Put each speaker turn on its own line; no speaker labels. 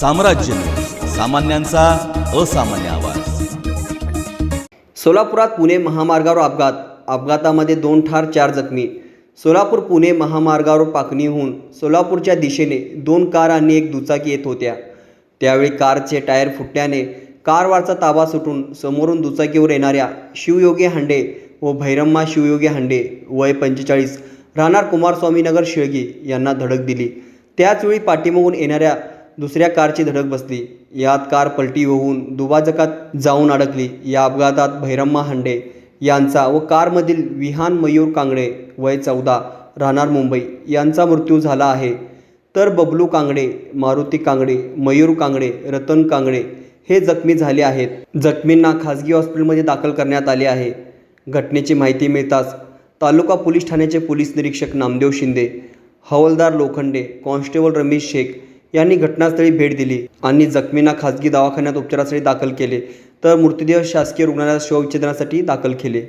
साम्राज्य न्यूज, सामान्यांचा असामान्य आवाज।
सोलापुरात पुणे महामार्गावर अपघातामध्ये 2 ठार 4 जखमी। सोलापूर पुणे महामार्गावर पाकणीहून सोलापूरच्या दिशेने 2 कार आणि 1 दुचाकी येत होत्या। त्यावेळी कारचे टायर फुटल्याने कारवरचा ताबा सुटून समोरून दुचाकीवर येणाऱ्या शिवयोगी हांडे व भैरम्मा शिवयोगी हांडे वय 45 राहणार कुमारस्वामीनगर शिळगी यांना धडक दिली। त्याचवेळी पाठीमागून येणाऱ्या दुसऱ्या कारची धडक बसली। यात कार पलटी होऊन दुभाजकात जाऊन अडकली। या अपघातात भैरम्मा हांडे यांचा व कारमधील विहान मयूर कांगडे वय 14 राहणार मुंबई यांचा मृत्यू झाला आहे, तर बबलू कांगडे, मारुती कांगडे, मयूर कांगडे, रतन कांगडे हे जखमी झाले आहेत। जखमींना खासगी हॉस्पिटलमध्ये दाखल करण्यात आले आहे। घटनेची माहिती मिळताच तालुका पोलीस ठाण्याचे पोलीस निरीक्षक नामदेव शिंदे, हवालदार लोखंडे, कॉन्स्टेबल रमेश शेख यांनी घटनास्थळी भेट दिली आणि जखमींना खासगी दवाखान्यात उपचारासाठी दाखल केले, तर मृतदेह शासकीय रुग्णालयात शवविच्छेदनासाठी दाखल केले।